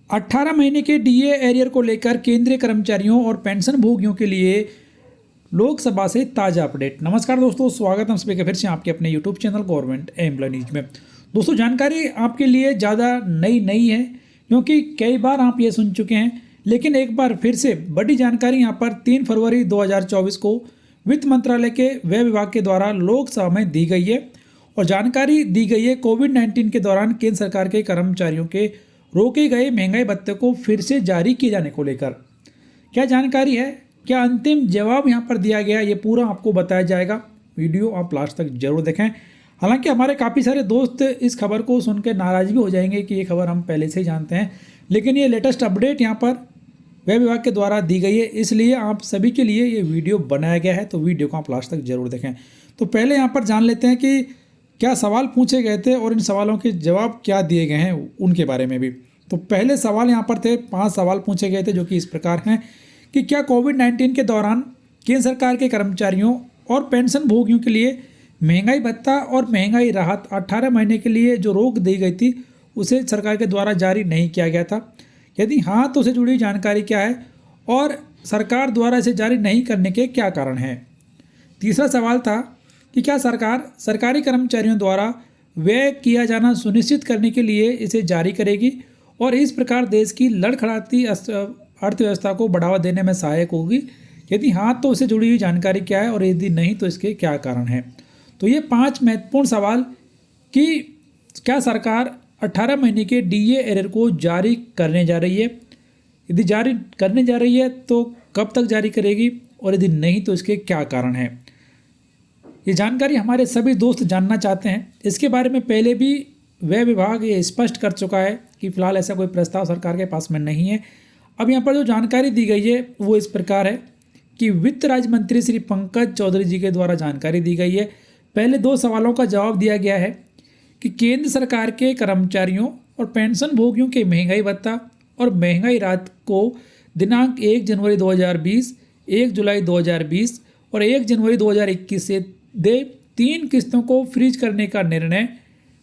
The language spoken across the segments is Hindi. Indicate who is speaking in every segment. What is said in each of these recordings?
Speaker 1: 18 महीने के डीए एरियर को लेकर केंद्रीय कर्मचारियों और पेंशन भोगियों के लिए लोकसभा से ताज़ा अपडेट। नमस्कार दोस्तों, स्वागत है सभी का फिर से आपके अपने YouTube channel government employ news में। दोस्तों, जानकारी आपके लिए ज़्यादा नई नहीं है क्योंकि कई बार आप ये सुन चुके हैं, लेकिन एक बार फिर से बड़ी जानकारी यहाँ पर 3 फरवरी 2024 को वित्त मंत्रालय के व्यय विभाग के द्वारा लोकसभा में दी गई है। और जानकारी दी गई है कोविड-19 के दौरान केंद्र सरकार के कर्मचारियों के रोके गए महंगाई भत्ते को फिर से जारी किए जाने को लेकर। क्या जानकारी है, क्या अंतिम जवाब यहाँ पर दिया गया, ये पूरा आपको बताया जाएगा। वीडियो आप लास्ट तक जरूर देखें। हालांकि हमारे काफ़ी सारे दोस्त इस खबर को सुनकर नाराज़ भी हो जाएंगे कि ये खबर हम पहले से ही जानते हैं, लेकिन ये लेटेस्ट अपडेट यहाँ पर व्यय विभाग के द्वारा दी गई है, इसलिए आप सभी के लिए ये वीडियो बनाया गया है। तो वीडियो को आप लास्ट तक जरूर देखें। तो पहले यहाँ पर जान लेते हैं कि क्या सवाल पूछे गए थे और इन सवालों के जवाब क्या दिए गए हैं उनके बारे में भी। तो पहले सवाल यहाँ पर थे, 5 सवाल पूछे गए थे जो कि इस प्रकार हैं कि क्या कोविड-19 के दौरान केंद्र सरकार के कर्मचारियों और पेंशन भोगियों के लिए महंगाई भत्ता और महंगाई राहत 18 महीने के लिए जो रोक दी गई थी उसे सरकार के द्वारा जारी नहीं किया गया था। यदि हाँ, तो उससे जुड़ी जानकारी क्या है और सरकार द्वारा इसे जारी नहीं करने के क्या कारण हैं। तीसरा सवाल था कि क्या सरकार सरकारी कर्मचारियों द्वारा व्यय किया जाना सुनिश्चित करने के लिए इसे जारी करेगी और इस प्रकार देश की लड़खड़ाती अर्थव्यवस्था को बढ़ावा देने में सहायक होगी। यदि हाँ, तो उससे जुड़ी हुई जानकारी क्या है और यदि नहीं तो इसके क्या कारण हैं। तो ये 5 महत्वपूर्ण सवाल कि क्या सरकार 18 महीने के डीए एरियर को जारी करने जा रही है, यदि जारी करने जा रही है तो कब तक जारी करेगी और यदि नहीं तो इसके क्या कारण हैं। ये जानकारी हमारे सभी दोस्त जानना चाहते हैं। इसके बारे में पहले भी व्यय विभाग ये स्पष्ट कर चुका है कि फिलहाल ऐसा कोई प्रस्ताव सरकार के पास में नहीं है। अब यहाँ पर जो जानकारी दी गई है वो इस प्रकार है कि वित्त राज्य मंत्री श्री पंकज चौधरी जी के द्वारा जानकारी दी गई है। पहले 2 सवालों का जवाब दिया गया है कि केंद्र सरकार के कर्मचारियों और पेंशन भोगियों के महंगाई भत्ता और महंगाई राहत को दिनांक 1 जनवरी 2020, 1 जुलाई 2020 और 1 जनवरी 2021 से दे 3 किस्तों को फ्रीज करने का निर्णय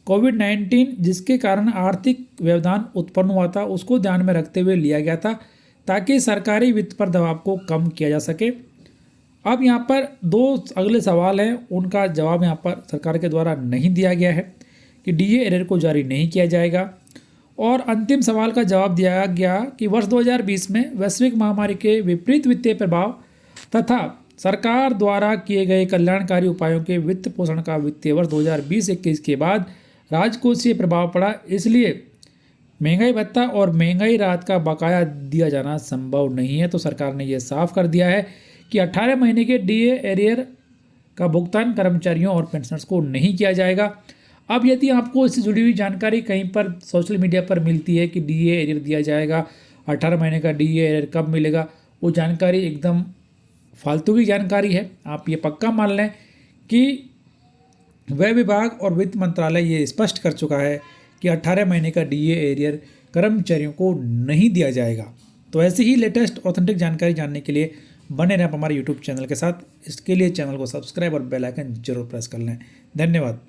Speaker 1: कोविड-19 जिसके कारण आर्थिक व्यवधान उत्पन्न हुआ था उसको ध्यान में रखते हुए लिया गया था ताकि सरकारी वित्त पर दबाव को कम किया जा सके। अब यहाँ पर 2 अगले सवाल हैं, उनका जवाब यहाँ पर सरकार के द्वारा नहीं दिया गया है कि डीए एरियर को जारी नहीं किया जाएगा। और अंतिम सवाल का जवाब दिया गया कि वर्ष 2020 में वैश्विक महामारी के विपरीत वित्तीय प्रभाव तथा सरकार द्वारा किए गए कल्याणकारी उपायों के वित्त पोषण का वित्तीय वर्ष 2020-21 के बाद राजकोषीय प्रभाव पड़ा, इसलिए महंगाई भत्ता और महंगाई राहत का बकाया दिया जाना संभव नहीं है। तो सरकार ने यह साफ कर दिया है कि 18 महीने के डीए एरियर का भुगतान कर्मचारियों और पेंशनर्स को नहीं किया जाएगा। अब यदि आपको इससे जुड़ी हुई जानकारी कहीं पर सोशल मीडिया पर मिलती है कि डीए एरियर दिया जाएगा, 18 महीने का डीए एरियर कब मिलेगा, वो जानकारी एकदम फालतू की जानकारी है। आप ये पक्का मान लें कि व्यय विभाग और वित्त मंत्रालय ये स्पष्ट कर चुका है कि 18 महीने का डीए एरियर कर्मचारियों को नहीं दिया जाएगा। तो ऐसे ही लेटेस्ट ऑथेंटिक जानकारी जानने के लिए बने रहें आप हमारे यूट्यूब चैनल के साथ। इसके लिए चैनल को सब्सक्राइब और बेल आइकन जरूर प्रेस कर लें। धन्यवाद।